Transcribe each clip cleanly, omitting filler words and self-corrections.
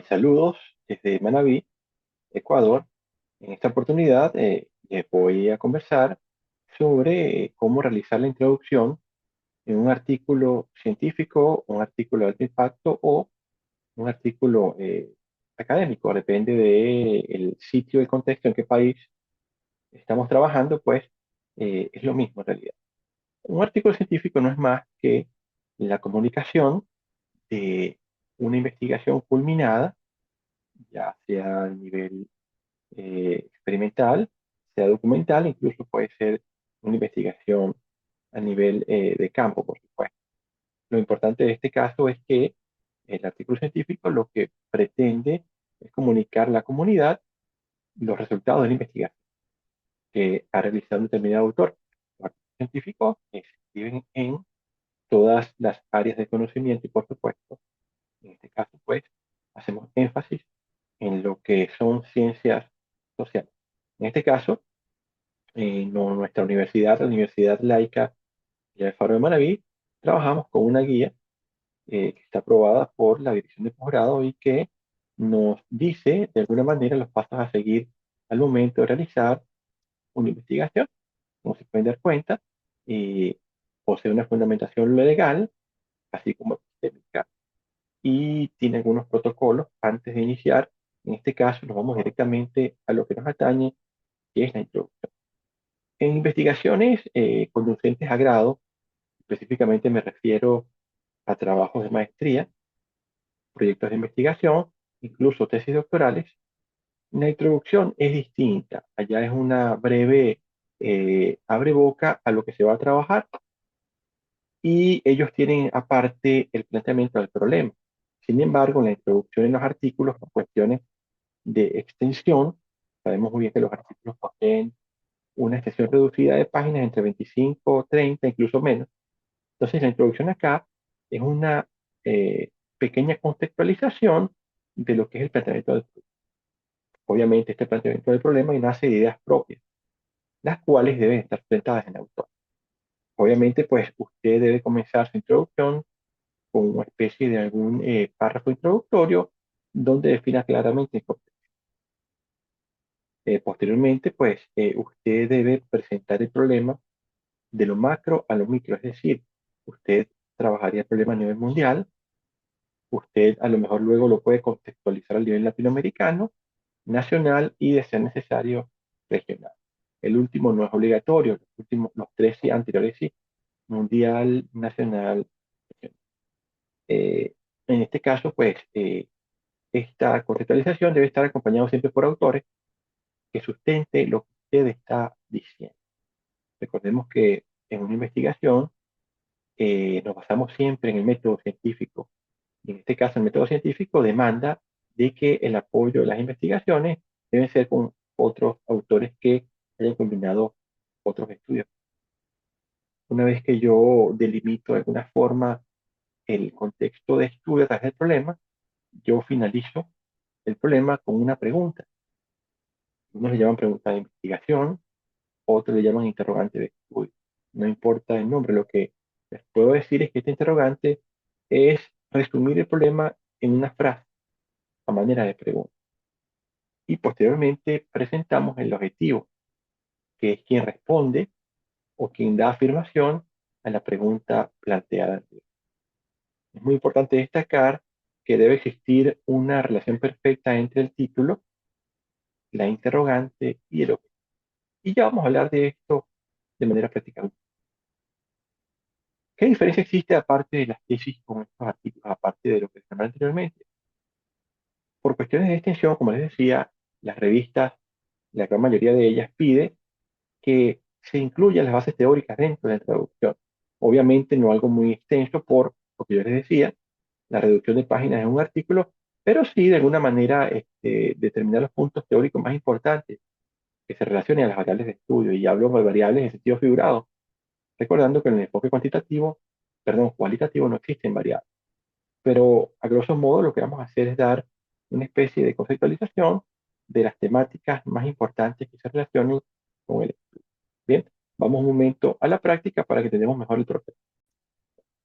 Saludos desde Manabí, Ecuador. En esta oportunidad les voy a conversar sobre cómo realizar la introducción en un artículo científico, un artículo de alto impacto o un artículo académico. Depende del sitio, el contexto, en qué país estamos trabajando, pues es lo mismo en realidad. Un artículo científico no es más que la comunicación de una investigación culminada, ya sea a nivel experimental, sea documental, incluso puede ser una investigación a nivel de campo, por supuesto. Lo importante de este caso es que el artículo científico lo que pretende es comunicar a la comunidad los resultados de la investigación que ha realizado un determinado autor. Los artículos científicos se escriben en todas las áreas de conocimiento y, por supuesto, en este caso, pues, hacemos énfasis en lo que son ciencias sociales. En este caso, nuestra universidad, la Universidad Laica del Faro de Manaví, trabajamos con una guía que está aprobada por la Dirección de Posgrado y que nos dice de alguna manera los pasos a seguir al momento de realizar una investigación. Como se pueden dar cuenta, posee una fundamentación legal, así como epistémica, y tiene algunos protocolos antes de iniciar. En este caso, nos vamos directamente a lo que nos atañe, que es la introducción. En investigaciones conducentes a grado, específicamente me refiero a trabajos de maestría, proyectos de investigación, incluso tesis doctorales. La introducción es distinta. Allá es una breve abre boca a lo que se va a trabajar y ellos tienen aparte el planteamiento del problema. Sin embargo, en la introducción en los artículos, por cuestiones de extensión, sabemos muy bien que los artículos poseen una extensión reducida de páginas entre 25, 30, incluso menos. Entonces, la introducción acá es una pequeña contextualización de lo que es el planteamiento del problema. Obviamente, este planteamiento del problema nace de ideas propias, las cuales deben estar presentadas en el autor. Obviamente, pues usted debe comenzar su introducción con una especie de algún párrafo introductorio donde defina claramente el contexto. Posteriormente, pues usted debe presentar el problema de lo macro a lo micro, es decir, usted trabajaría el problema a nivel mundial. Usted a lo mejor luego lo puede contextualizar a nivel latinoamericano, nacional y, de ser necesario, regional. El último no es obligatorio, los tres sí, anteriores sí, mundial, nacional, regional. En este caso, pues, esta contextualización debe estar acompañada siempre por autores que sustente lo que usted está diciendo. Recordemos que en una investigación nos basamos siempre en el método científico. Y en este caso, el método científico demanda de que el apoyo de las investigaciones deben ser con otros autores que hayan combinado otros estudios. Una vez que yo delimito de alguna forma el contexto de estudio tras el problema, yo finalizo el problema con una pregunta. Unos le llaman pregunta de investigación, otros le llaman interrogante de estudio. No importa el nombre, lo que les puedo decir es que este interrogante es resumir el problema en una frase a manera de pregunta. Y posteriormente presentamos el objetivo, que es quien responde o quien da afirmación a la pregunta planteada. Es muy importante destacar que debe existir una relación perfecta entre el título, la interrogante y el objetivo. Y ya vamos a hablar de esto de manera práctica. ¿Qué diferencia existe aparte de las tesis con estos artículos, aparte de lo que se mencionó anteriormente? Por cuestiones de extensión, como les decía, las revistas, la gran mayoría de ellas pide que se incluyan las bases teóricas dentro de la traducción. Obviamente no algo muy extenso por lo que yo les decía, la reducción de páginas en un artículo, pero sí de alguna manera determinar los puntos teóricos más importantes que se relacionen a las variables de estudio. Y hablo de variables en sentido figurado, recordando que en el enfoque cualitativo no existen variables. Pero a grosso modo lo que vamos a hacer es dar una especie de conceptualización de las temáticas más importantes que se relacionen con el estudio. Bien, vamos un momento a la práctica para que entendamos mejor el proceso.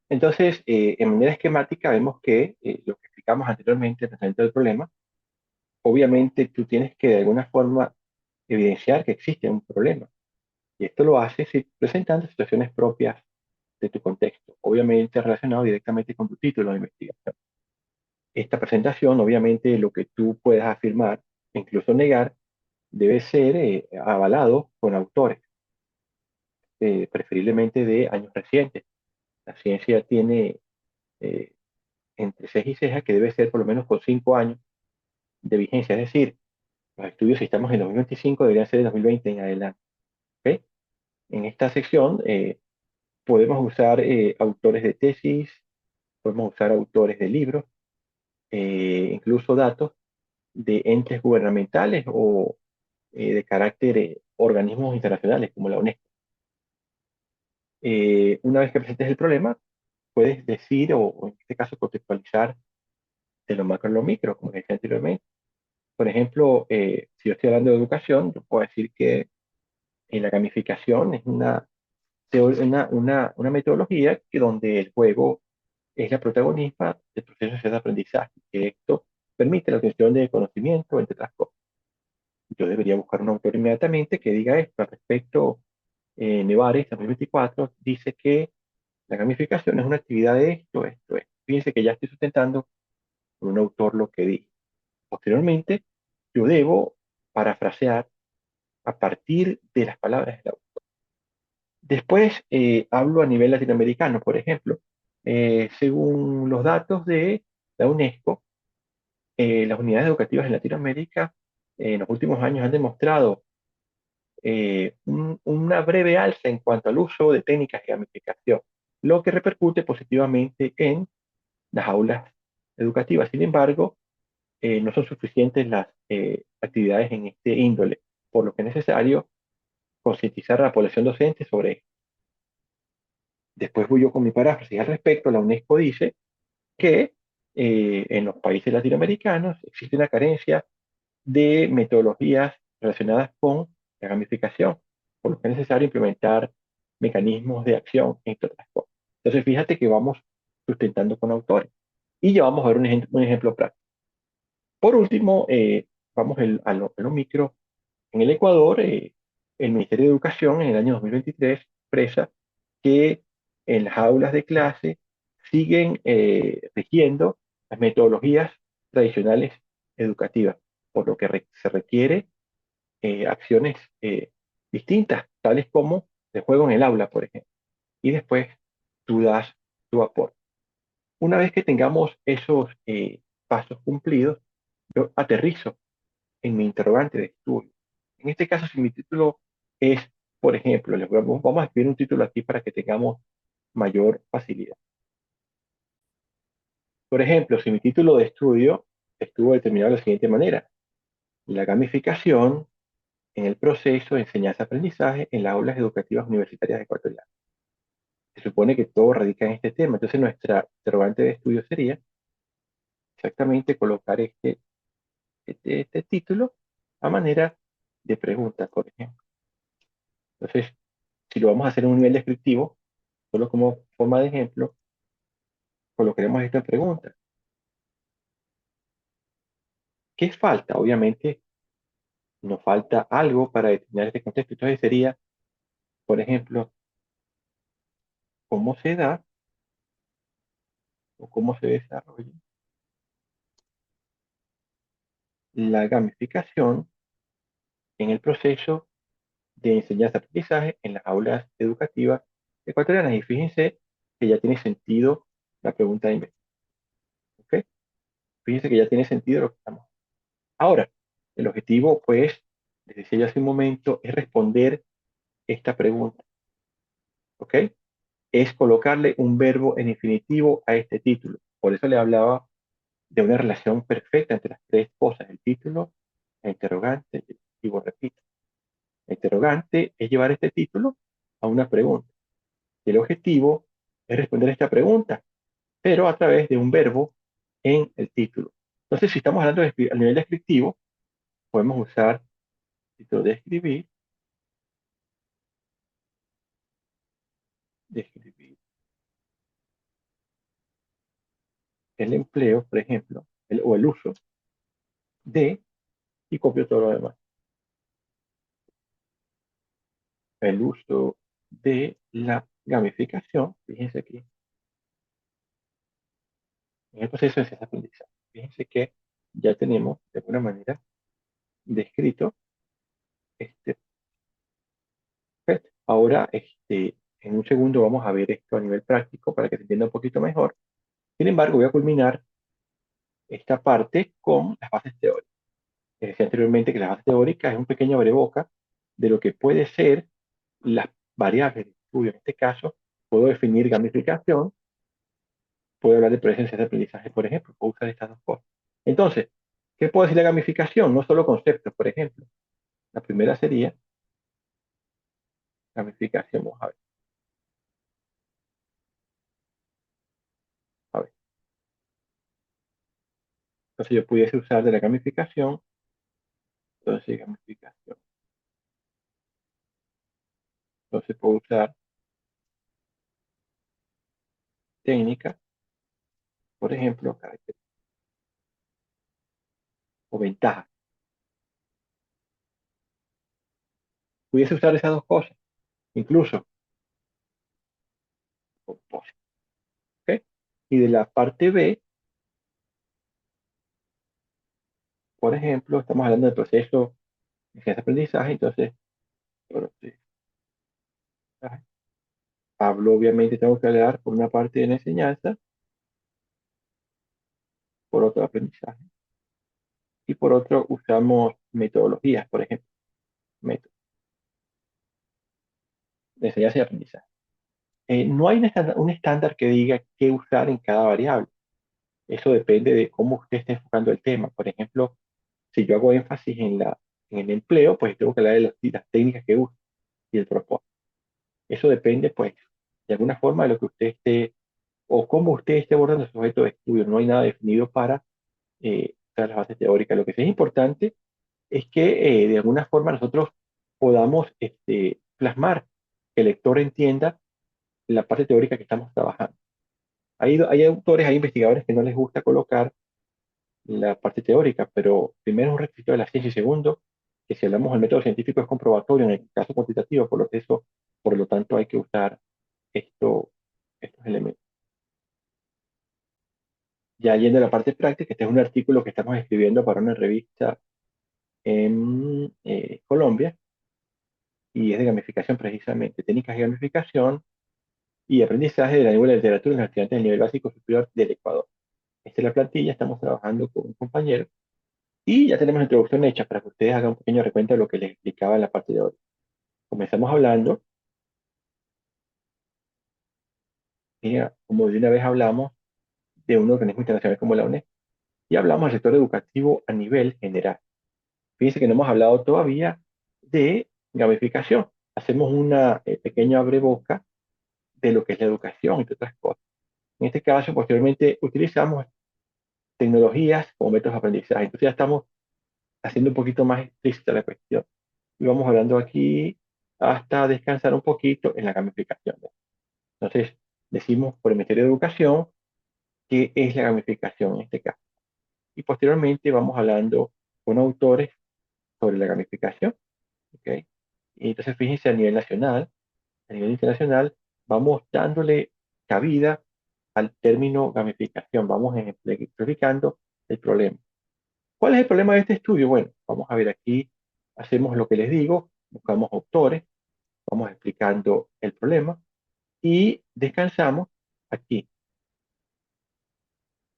Entonces, en manera esquemática vemos que lo que explicamos anteriormente, el planteamiento del problema, obviamente tú tienes que de alguna forma evidenciar que existe un problema. Y esto lo haces presentando situaciones propias de tu contexto, obviamente relacionado directamente con tu título de investigación. Esta presentación, obviamente, lo que tú puedas afirmar, e incluso negar, debe ser avalado con autores, preferiblemente de años recientes. La ciencia tiene eh, entre ceja y ceja que debe ser por lo menos con 5 años de vigencia, es decir, los estudios, si estamos en 2025, deberían ser de 2020 en adelante. ¿Ok? En esta sección podemos usar autores de tesis, podemos usar autores de libros, incluso datos de entes gubernamentales o de carácter organismos internacionales como la UNESCO. Una vez que presentes el problema, puedes decir o en este caso contextualizar de lo macro a lo micro, como decía anteriormente. Por ejemplo, si yo estoy hablando de educación, yo puedo decir que la gamificación es una metodología que donde el juego es la protagonista del proceso de aprendizaje, que esto permite la obtención de conocimiento, entre otras cosas. Yo debería buscar un autor inmediatamente que diga esto al respecto. Nevares, 2024, dice que la gamificación es una actividad de esto, esto, esto. Fíjense que ya estoy sustentando con un autor lo que dice. Posteriormente, yo debo parafrasear a partir de las palabras del autor. Después hablo a nivel latinoamericano, por ejemplo. Según los datos de la UNESCO, las unidades educativas en Latinoamérica en los últimos años han demostrado una breve alza en cuanto al uso de técnicas de gamificación, lo que repercute positivamente en las aulas educativas. Sin embargo, no son suficientes las actividades en este índole, por lo que es necesario concientizar a la población docente sobre esto. Después voy yo con mi paráfrasis al respecto. La UNESCO dice que en los países latinoamericanos existe una carencia de metodologías relacionadas con la gamificación, por lo que es necesario implementar mecanismos de acción, entre otras cosas. Entonces, fíjate que vamos sustentando con autores. Y ya vamos a ver un ejemplo práctico. Por último, vamos a lo micro. En el Ecuador, el Ministerio de Educación en el año 2023 expresa que en las aulas de clase siguen rigiendo las metodologías tradicionales educativas, por lo que se requiere acciones distintas, tales como el juego en el aula, por ejemplo. Y después tú das tu aporte. Una vez que tengamos esos pasos cumplidos, yo aterrizo en mi interrogante de estudio. En este caso, si mi título es, por ejemplo, vamos a escribir un título aquí para que tengamos mayor facilidad. Por ejemplo, si mi título de estudio estuvo determinado de la siguiente manera: la gamificación en el proceso de enseñanza-aprendizaje en las aulas educativas universitarias ecuatorianas. Se supone que todo radica en este tema. Entonces, nuestra interrogante de estudio sería exactamente colocar este título a manera de pregunta, por ejemplo. Entonces, si lo vamos a hacer en un nivel descriptivo, solo como forma de ejemplo, colocaremos esta pregunta. ¿Qué falta? Obviamente, nos falta algo para determinar este contexto. Entonces sería, por ejemplo, cómo se da o cómo se desarrolla la gamificación en el proceso de enseñanza-aprendizaje en las aulas educativas ecuatorianas. Y fíjense que ya tiene sentido la pregunta de investigación. ¿Ok? Fíjense que ya tiene sentido lo que estamos. Ahora, el objetivo, pues, les decía yo hace un momento, es responder esta pregunta. ¿Ok? Es colocarle un verbo en infinitivo a este título. Por eso le hablaba de una relación perfecta entre las tres cosas: el título, la interrogante, y digo, repito, la interrogante es llevar este título a una pregunta. El objetivo es responder esta pregunta, pero a través de un verbo en el título. Entonces, si estamos hablando a nivel descriptivo, podemos usar título de escribir, describir el empleo, por ejemplo, o el uso de, y copio todo lo demás, el uso de la gamificación, fíjense aquí, en el proceso de ciencia aprendizaje. Fíjense que ya tenemos de alguna manera descrito este PET. Ahora, en un segundo vamos a ver esto a nivel práctico para que se entienda un poquito mejor. Sin embargo, voy a culminar esta parte con las bases teóricas. Decía anteriormente que las bases teóricas es un pequeño abreboca de lo que puede ser las variables de estudio. En este caso, puedo definir gamificación, puedo hablar de presencia de aprendizaje, por ejemplo, puedo usar estas dos cosas. Entonces, ¿qué puedo decir de gamificación? No solo conceptos, por ejemplo. La primera sería gamificación. Vamos a ver, a ver. Entonces, yo pudiese usar de la gamificación, entonces gamificación. Entonces, puedo usar técnica, por ejemplo, carácter o ventaja. Pudiese usar esas dos cosas, incluso propósito. ¿Ok? Y de la parte B, por ejemplo, estamos hablando del proceso de aprendizaje, entonces, aprendizaje. Hablo, obviamente, tengo que hablar por una parte de la enseñanza, por otro aprendizaje, y por otro usamos metodologías, por ejemplo, métodos de enseñanza y aprendizaje. No hay un estándar que diga qué usar en cada variable. Eso depende de cómo usted esté enfocando el tema. Por ejemplo, si yo hago énfasis en el empleo, pues tengo que hablar de las técnicas que uso y el propósito. Eso depende, pues, de alguna forma de lo que usted esté o cómo usted esté abordando su objeto de estudio. No hay nada definido para usar las bases teóricas. Lo que sí es importante es que de alguna forma nosotros podamos plasmar, que el lector entienda la parte teórica que estamos trabajando. Hay autores, hay investigadores que no les gusta colocar la parte teórica, pero primero es un requisito de la ciencia y segundo, que si hablamos del método científico es comprobatorio en el caso cuantitativo, por lo tanto hay que usar esto, estos elementos. Ya yendo a la parte práctica, este es un artículo que estamos escribiendo para una revista en Colombia y es de gamificación precisamente, técnicas de gamificación y aprendizaje de la lengua y la literatura en los estudiantes del nivel básico superior del Ecuador. Esta es la plantilla, estamos trabajando con un compañero y ya tenemos la introducción hecha para que ustedes hagan un pequeño recuento de lo que les explicaba en la parte de hoy. Comenzamos hablando, como de una vez hablamos de un organismo internacional como la UNESCO y hablamos del sector educativo a nivel general. Fíjense que no hemos hablado todavía de gamificación. Hacemos una pequeña abreboca de lo que es la educación, entre otras cosas. En este caso, posteriormente, utilizamos tecnologías como métodos de aprendizaje. Entonces ya estamos haciendo un poquito más explícita la cuestión. Y vamos hablando aquí hasta descansar un poquito en la gamificación. Entonces, decimos por el Ministerio de Educación qué es la gamificación en este caso. Y posteriormente vamos hablando con autores sobre la gamificación. ¿Ok? Y entonces, fíjense a nivel nacional, a nivel internacional, vamos dándole cabida al término gamificación. Vamos ejemplificando el problema. ¿Cuál es el problema de este estudio? Bueno, vamos a ver aquí, hacemos lo que les digo, buscamos autores, vamos explicando el problema y descansamos aquí.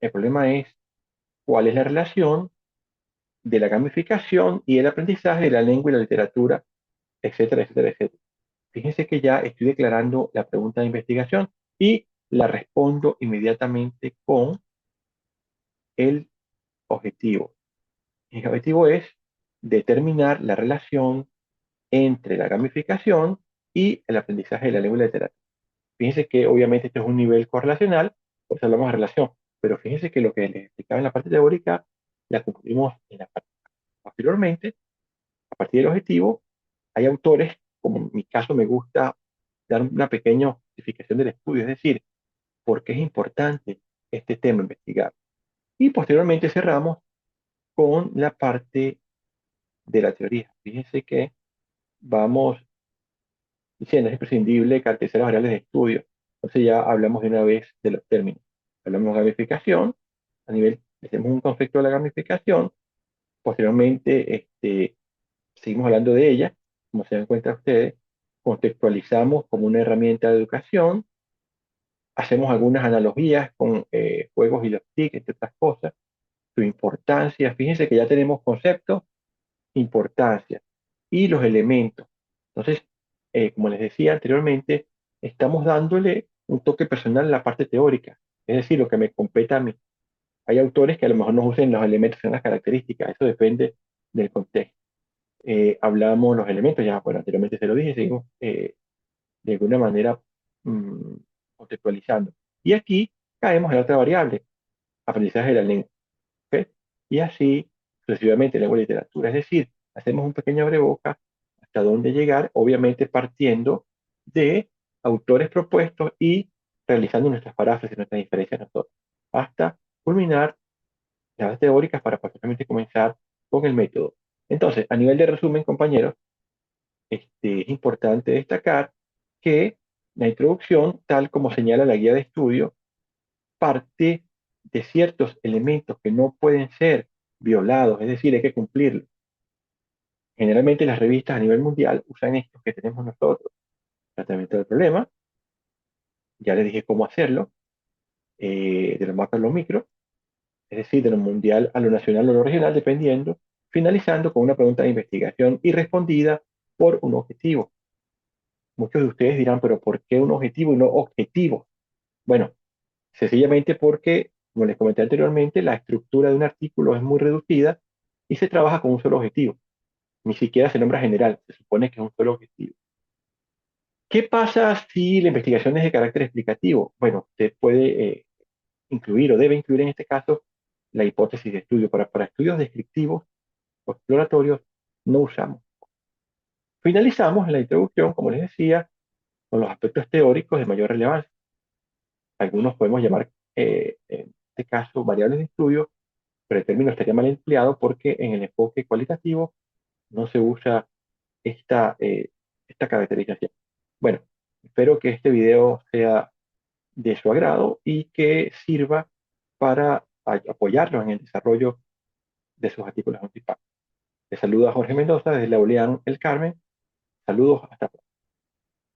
El problema es cuál es la relación de la gamificación y el aprendizaje de la lengua y la literatura, etcétera, etcétera, etcétera. Fíjense que ya estoy declarando la pregunta de investigación y la respondo inmediatamente con el objetivo. El objetivo es determinar la relación entre la gamificación y el aprendizaje de la lengua y la literatura. Fíjense que obviamente esto es un nivel correlacional, por eso hablamos de relación, pero fíjense que lo que les explicaba en la parte teórica la concluimos en la parte posteriormente, a partir del objetivo, hay autores, como en mi caso me gusta dar una pequeña justificación del estudio, es decir, por qué es importante este tema a investigar. Y posteriormente cerramos con la parte de la teoría. Fíjense que vamos diciendo es imprescindible caracterizar las variables de estudio. Entonces ya hablamos de una vez de los términos. Hablamos de gamificación, a nivel, hacemos un concepto de la gamificación, posteriormente seguimos hablando de ella, como se dan cuenta ustedes, contextualizamos como una herramienta de educación, hacemos algunas analogías con juegos y los TIC, entre otras cosas, su importancia, fíjense que ya tenemos conceptos, importancia y los elementos. Entonces, como les decía anteriormente, estamos dándole un toque personal a la parte teórica, es decir, lo que me compete a mí. Hay autores que a lo mejor no usen los elementos en las características, eso depende del contexto. Hablamos los elementos, ya bueno, anteriormente se lo dije, seguimos de alguna manera mm, contextualizando. Y aquí caemos en otra variable, aprendizaje de la lengua. ¿Ok? Y así sucesivamente lengua y literatura. Es decir, hacemos un pequeño abreboca hasta dónde llegar, obviamente partiendo de autores propuestos y realizando nuestras paráfrasis, nuestras diferencias nosotros, hasta culminar las bases teóricas para posteriormente comenzar con el método. Entonces, a nivel de resumen, compañeros, es importante destacar que la introducción, tal como señala la guía de estudio, parte de ciertos elementos que no pueden ser violados, es decir, hay que cumplirlos. Generalmente las revistas a nivel mundial usan estos que tenemos nosotros. Tratamiento del problema, ya les dije cómo hacerlo, de lo macro a lo micro, es decir, de lo mundial a lo nacional o lo regional, dependiendo, finalizando con una pregunta de investigación y respondida por un objetivo. Muchos de ustedes dirán, pero ¿por qué un objetivo y no objetivo? Bueno, sencillamente porque, como les comenté anteriormente, la estructura de un artículo es muy reducida y se trabaja con un solo objetivo. Ni siquiera se nombra general, se supone que es un solo objetivo. ¿Qué pasa si la investigación es de carácter explicativo? Bueno, usted puede incluir o debe incluir en este caso la hipótesis de estudio. Para estudios descriptivos o exploratorios no usamos. Finalizamos en la introducción, como les decía, con los aspectos teóricos de mayor relevancia. Algunos podemos llamar, en este caso, variables de estudio, pero el término estaría mal empleado porque en el enfoque cualitativo no se usa esta caracterización. Bueno, espero que este video sea de su agrado y que sirva para apoyarlos en el desarrollo de sus artículos en Les saluda Jorge Mendoza desde la UliAN El Carmen. Saludos, hasta pronto.